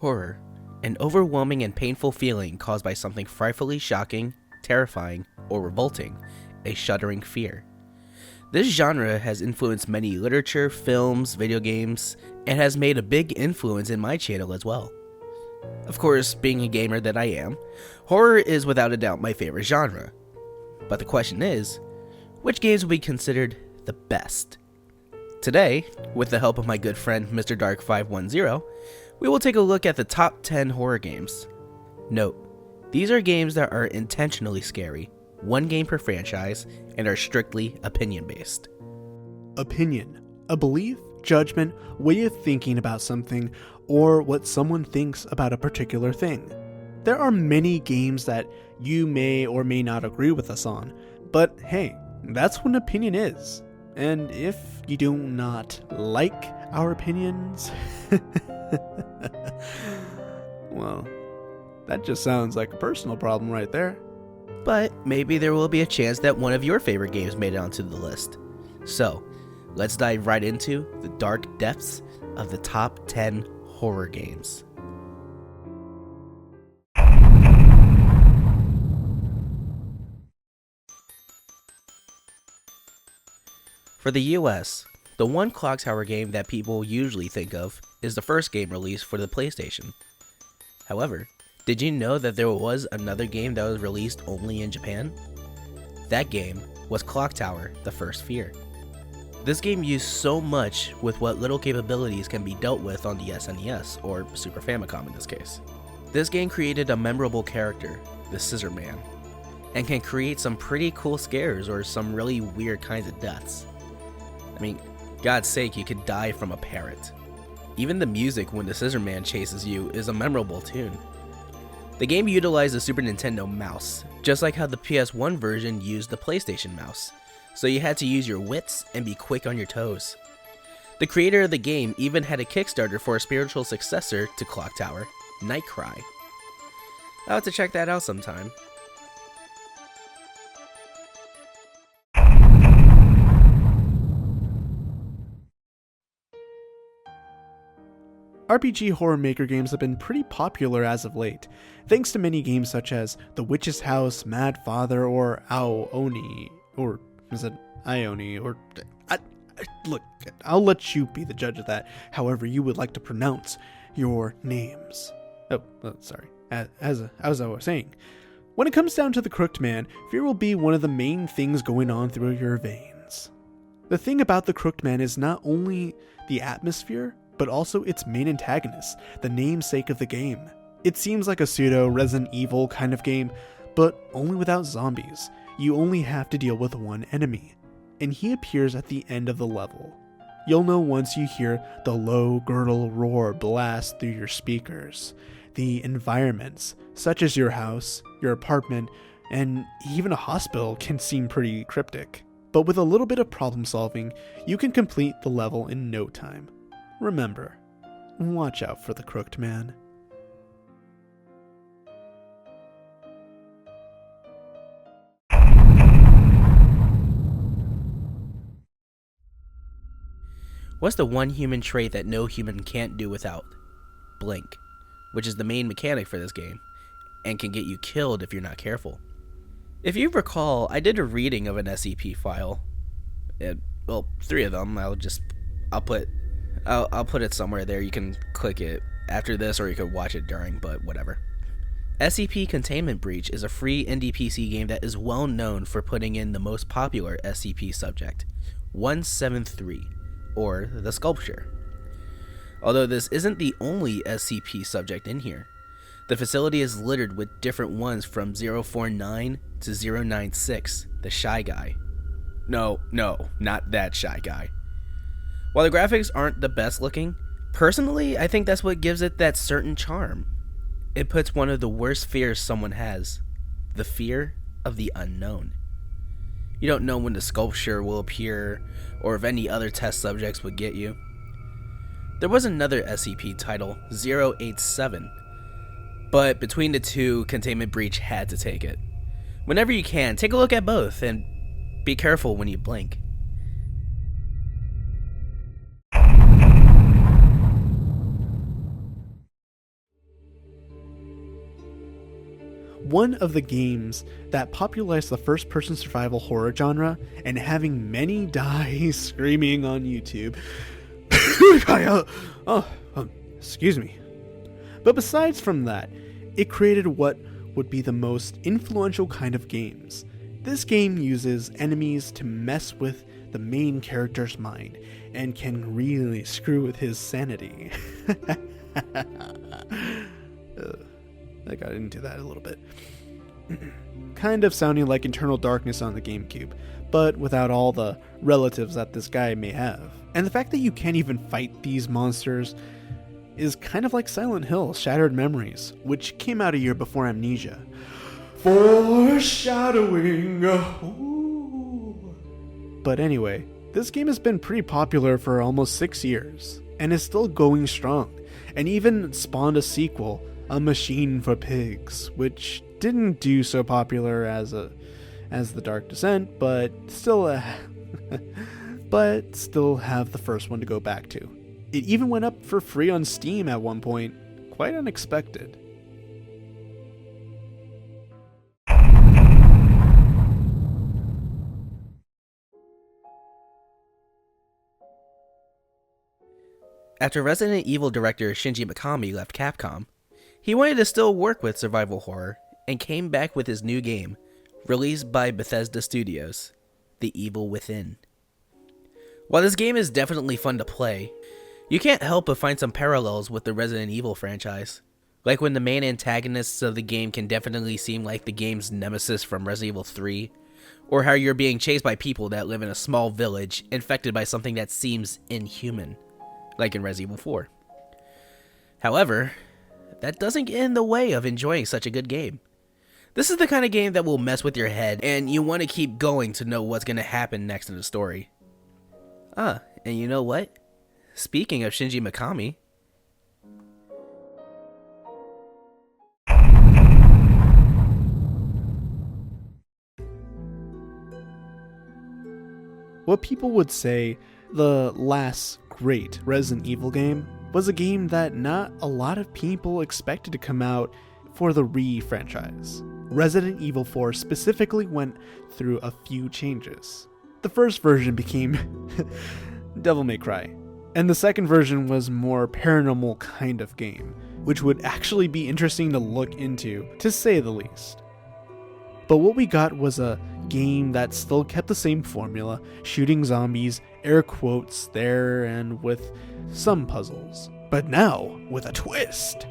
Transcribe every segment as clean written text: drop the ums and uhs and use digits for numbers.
Horror, an overwhelming and painful feeling caused by something frightfully shocking, terrifying, or revolting, a shuddering fear. This genre has influenced many literature, films, video games, and has made a big influence in my channel as well. Of course, being a gamer that I am, horror is without a doubt my favorite genre. But the question is, which games will be considered the best? Today, with the help of my good friend Mr. Dark510, we will take a look at the top 10 horror games. Note, these are games that are intentionally scary, one game per franchise, and are strictly opinion-based. Opinion, a belief, judgment, way of thinking about something, or what someone thinks about a particular thing. There are many games that you may or may not agree with us on, but hey, that's what an opinion is. And if you do not like our opinions, well, that just sounds like a personal problem right there. But maybe there will be a chance that one of your favorite games made it onto the list. So, let's dive right into the dark depths of the top 10 horror games. For the US, the one clock tower game that people usually think of is the first game released for the PlayStation. However, did you know that there was another game that was released only in Japan? That game was Clock Tower: The First Fear. This game used so much with what little capabilities can be dealt with on the SNES, or Super Famicom in this case. This game created a memorable character, the Scissor Man, and can create some pretty cool scares or some really weird kinds of deaths. I mean, God's sake, you could die from a parrot. Even the music when the Scissor Man chases you is a memorable tune. The game utilized the Super Nintendo mouse, just like how the PS1 version used the PlayStation mouse, so you had to use your wits and be quick on your toes. The creator of the game even had a Kickstarter for a spiritual successor to Clock Tower, Night Cry. I'll have to check that out sometime. RPG horror maker games have been pretty popular as of late, thanks to many games such as The Witch's House, Mad Father, or Aoni, or is it Ione, or... look, I'll let you be the judge of that, however you would like to pronounce your names. Sorry, as I was saying, when it comes down to the Crookd Man, fear will be one of the main things going on through your veins. The thing about the Crookd Man is not only the atmosphere, but also its main antagonist, the namesake of the game. It seems like a pseudo Resident Evil kind of game, but only without zombies. You only have to deal with one enemy, and he appears at the end of the level. You'll know once you hear the low gurgle roar blast through your speakers. The environments, such as your house, your apartment, and even a hospital, can seem pretty cryptic. But with a little bit of problem solving, you can complete the level in no time. Remember, watch out for the Crooked Man. What's the one human trait that no human can't do without? Blink, which is the main mechanic for this game, and can get you killed if you're not careful. If you recall, I did a reading of an SCP file. Well, 3 of them. I'll put it somewhere there. You can click it after this, or you could watch it during, but whatever. SCP Containment Breach is a free indie PC game that is well known for putting in the most popular SCP subject, 173, or the Sculpture. Although this isn't the only SCP subject in here. The facility is littered with different ones from 049 to 096, the Shy Guy. No, not that Shy Guy. While the graphics aren't the best looking, personally, I think that's what gives it that certain charm. It puts one of the worst fears someone has, the fear of the unknown. You don't know when the Sculpture will appear, or if any other test subjects would get you. There was another SCP title, 087, but between the two, Containment Breach had to take it. Whenever you can, take a look at both, and be careful when you blink. one of the games that popularized the first-person survival horror genre, and having many die screaming on YouTube. Excuse me. But besides from that, it created what would be the most influential kind of games. This game uses enemies to mess with the main character's mind, and can really screw with his sanity. I got into that a little bit. Kind of sounding like Internal Darkness on the GameCube, but without all the relatives that this guy may have. And the fact that you can't even fight these monsters is kind of like Silent Hill: Shattered Memories, which came out a year before Amnesia. Foreshadowing! Ooh. But anyway, this game has been pretty popular for almost 6 years, and is still going strong, and even spawned a sequel, A Machine for Pigs, which didn't do so popular as The Dark Descent, but still have the first one to go back to. It even went up for free on Steam at one point, quite unexpected. After Resident Evil director Shinji Mikami left Capcom, he wanted to still work with survival horror, and came back with his new game, released by Bethesda Studios, The Evil Within. While this game is definitely fun to play, you can't help but find some parallels with the Resident Evil franchise. Like when the main antagonists of the game can definitely seem like the game's nemesis from Resident Evil 3, or how you're being chased by people that live in a small village infected by something that seems inhuman, like in Resident Evil 4. However, that doesn't get in the way of enjoying such a good game. This is the kind of game that will mess with your head, and you want to keep going to know what's going to happen next in the story. And you know what? Speaking of Shinji Mikami, what people would say the last great Resident Evil game was a game that not a lot of people expected to come out for the franchise. Resident Evil 4 specifically went through a few changes. The first version became Devil May Cry, and the second version was more paranormal kind of game, which would actually be interesting to look into, to say the least. But what we got was a game that still kept the same formula, shooting zombies, air quotes there, and with some puzzles. But now, with a twist!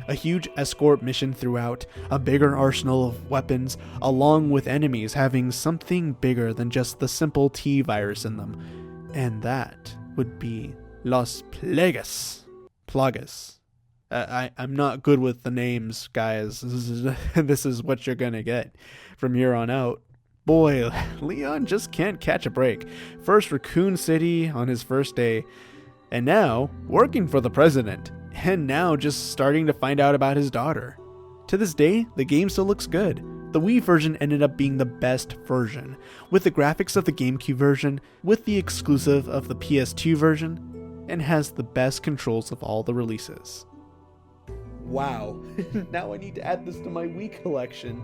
A huge escort mission throughout, a bigger arsenal of weapons, along with enemies having something bigger than just the simple T virus in them. And that would be Los Plagas. Plagas. I'm not good with the names, guys. This is what you're gonna get from here on out. Boy, Leon just can't catch a break. First Raccoon City on his first day, and now working for the president, and now just starting to find out about his daughter. To this day, the game still looks good. The Wii version ended up being the best version, with the graphics of the GameCube version, with the exclusive of the PS2 version, and has the best controls of all the releases. Wow, now I need to add this to my Wii collection.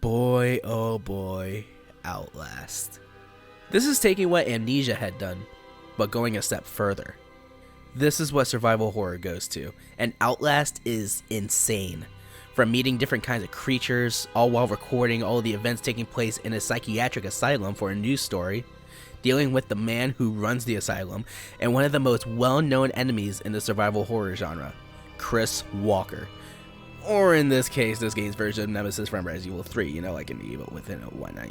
boy oh boy, Outlast. This is taking what Amnesia had done, but going a step further. This is what survival horror goes to, and Outlast is insane. From meeting different kinds of creatures, all while recording all the events taking place in a psychiatric asylum for a news story, dealing with the man who runs the asylum, and one of the most well-known enemies in the survival horror genre, Chris Walker. Or in this case, this game's version of Nemesis from Resident Evil 3, like in the Evil Within and whatnot,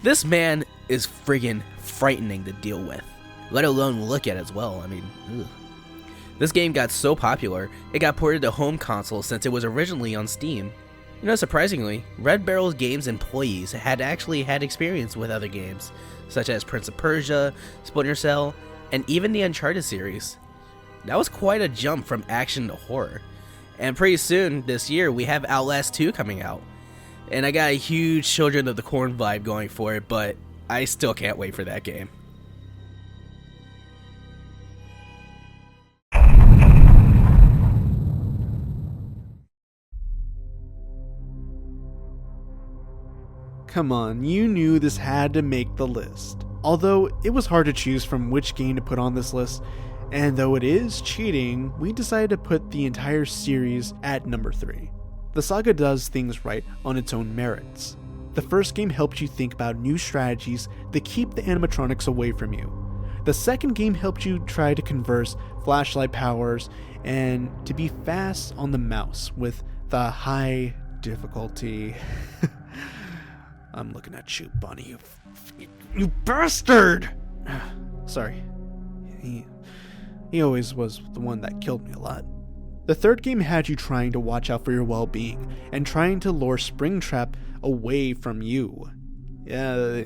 This man is friggin' frightening to deal with, let alone look at as well. Ugh. This game got so popular, it got ported to home consoles since it was originally on Steam. Surprisingly, Red Barrel Games employees had actually had experience with other games, such as Prince of Persia, Splinter Cell, and even the Uncharted series. That was quite a jump from action to horror. And pretty soon, this year, we have Outlast 2 coming out. And I got a huge Children of the Corn vibe going for it, but I still can't wait for that game. Come on, you knew this had to make the list. Although it was hard to choose from which game to put on this list, and though it is cheating, we decided to put the entire series at number 3. The Saga does things right on its own merits. The first game helped you think about new strategies that keep the animatronics away from you. The second game helped you try to converse flashlight powers and to be fast on the mouse with the high difficulty. I'm looking at you, Bunny, you bastard! Sorry. He always was the one that killed me a lot. The third game had you trying to watch out for your well-being and trying to lure Springtrap away from you. Yeah,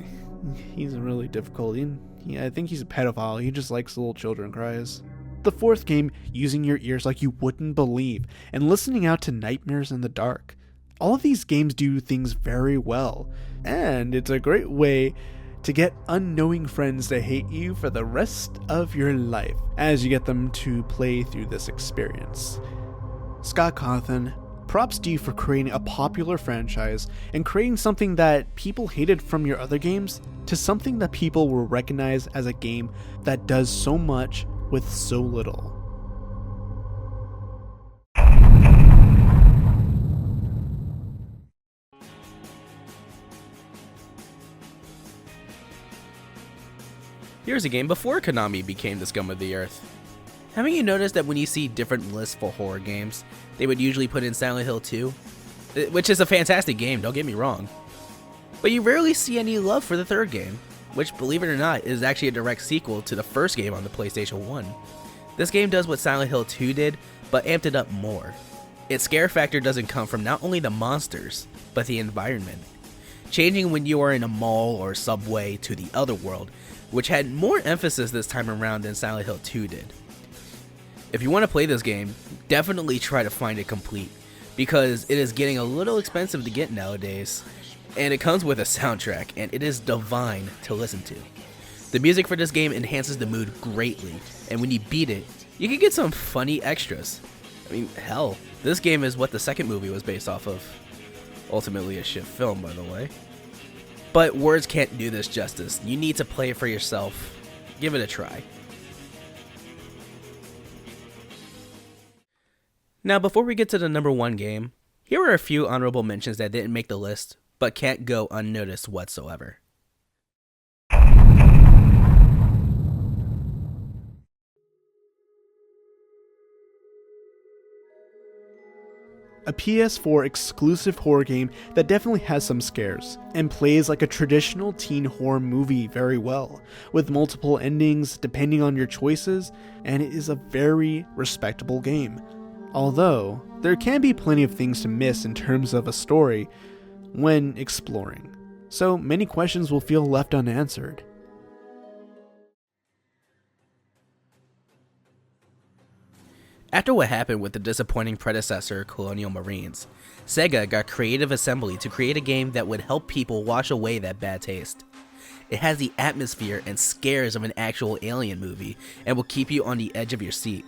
he's really difficult. I think he's a pedophile. He just likes little children cries. The fourth game, using your ears like you wouldn't believe and listening out to nightmares in the dark. All of these games do things very well, and it's a great way to get unknowing friends to hate you for the rest of your life as you get them to play through this experience. Scott Cawthon, props to you for creating a popular franchise and creating something that people hated from your other games to something that people will recognize as a game that does so much with so little. Here's a game before Konami became the scum of the earth. Haven't you noticed that when you see different lists for horror games, they would usually put in Silent Hill 2? Which is a fantastic game, don't get me wrong. But you rarely see any love for the third game, which, believe it or not, is actually a direct sequel to the first game on the PlayStation 1. This game does what Silent Hill 2 did, but amped it up more. Its scare factor doesn't come from not only the monsters, but the environment. Changing when you are in a mall or subway to the other world, which had more emphasis this time around than Silent Hill 2 did. If you want to play this game, definitely try to find it complete, because it is getting a little expensive to get nowadays, and it comes with a soundtrack, and it is divine to listen to. The music for this game enhances the mood greatly, and when you beat it, you can get some funny extras. I mean, hell, this game is what the second movie was based off of. Ultimately a shit film, by the way. But words can't do this justice. You need to play it for yourself. Give it a try. Now, before we get to the number 1 game, here are a few honorable mentions that didn't make the list, but can't go unnoticed whatsoever. A PS4 exclusive horror game that definitely has some scares, and plays like a traditional teen horror movie very well, with multiple endings depending on your choices, and it is a very respectable game. Although, there can be plenty of things to miss in terms of a story when exploring, so many questions will feel left unanswered. After what happened with the disappointing predecessor, Colonial Marines, Sega got Creative Assembly to create a game that would help people wash away that bad taste. It has the atmosphere and scares of an actual alien movie, and will keep you on the edge of your seat.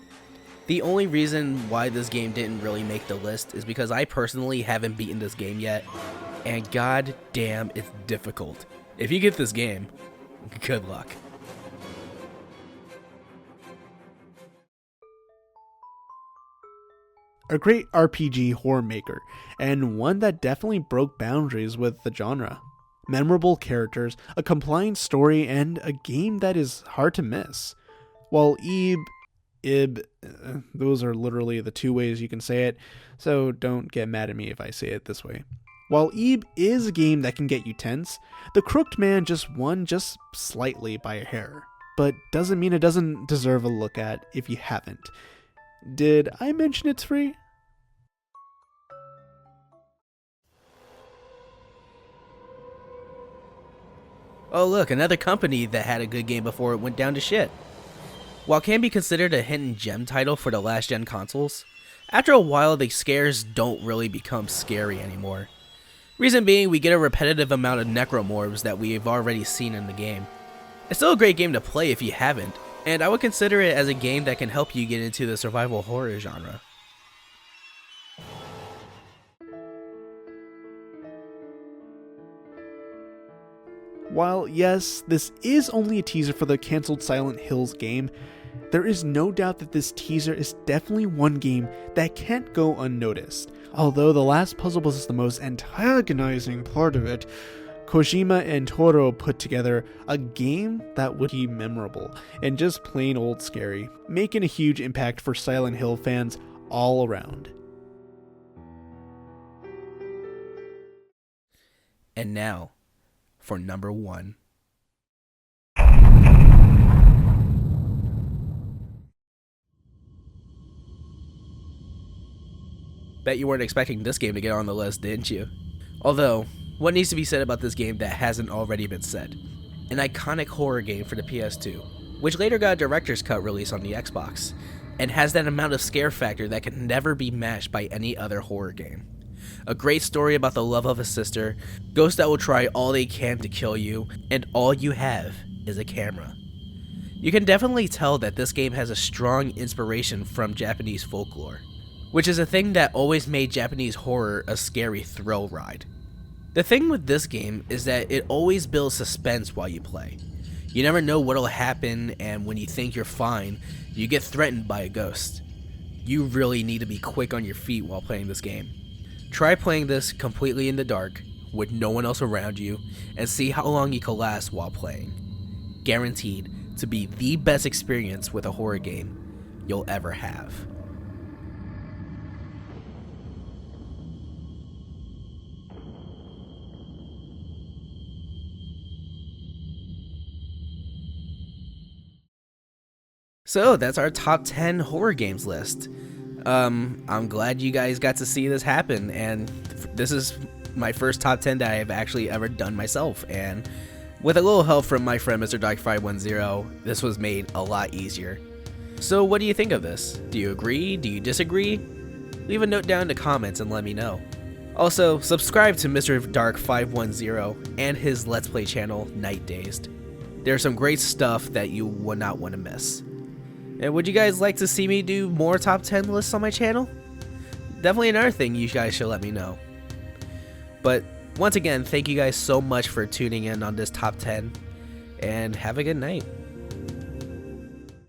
The only reason why this game didn't really make the list is because I personally haven't beaten this game yet, and god damn, it's difficult. If you get this game, good luck. A great RPG horror maker, and one that definitely broke boundaries with the genre. Memorable characters, a compliant story, and a game that is hard to miss. While those are literally the two ways you can say it, so don't get mad at me if I say it this way. While Ib is a game that can get you tense, the Crooked Man just won just slightly by a hair, but doesn't mean it doesn't deserve a look at if you haven't. Did I mention it's free? Oh look, another company that had a good game before it went down to shit. While it can be considered a hidden gem title for the last gen consoles, after a while the scares don't really become scary anymore. Reason being, we get a repetitive amount of necromorphs that we've already seen in the game. It's still a great game to play if you haven't, and I would consider it as a game that can help you get into the survival horror genre. While yes, this is only a teaser for the cancelled Silent Hills game, there is no doubt that this teaser is definitely one game that can't go unnoticed. Although the last puzzle was the most antagonizing part of it, Kojima and Toro put together a game that would be memorable and just plain old scary, making a huge impact for Silent Hill fans all around. And now, for number 1. Bet you weren't expecting this game to get on the list, didn't you? Although, what needs to be said about this game that hasn't already been said? An iconic horror game for the PS2, which later got a director's cut release on the Xbox, and has that amount of scare factor that can never be matched by any other horror game. A great story about the love of a sister, ghosts that will try all they can to kill you, and all you have is a camera. You can definitely tell that this game has a strong inspiration from Japanese folklore, which is a thing that always made Japanese horror a scary thrill ride. The thing with this game is that it always builds suspense while you play. You never know what'll happen, and when you think you're fine, you get threatened by a ghost. You really need to be quick on your feet while playing this game. Try playing this completely in the dark, with no one else around you, and see how long you can last while playing. Guaranteed to be the best experience with a horror game you'll ever have. So that's our top 10 horror games list. I'm glad you guys got to see this happen, and this is my first top 10 that I've actually ever done myself, and with a little help from my friend Mr. Dark510, this was made a lot easier. So what do you think of this? Do you agree? Do you disagree? Leave a note down in the comments and let me know. Also, subscribe to Mr. Dark510 and his Let's Play channel, NightDazed. There's some great stuff that you would not want to miss. And would you guys like to see me do more top 10 lists on my channel? Definitely another thing you guys should let me know. But once again, thank you guys so much for tuning in on this top 10, and have a good night.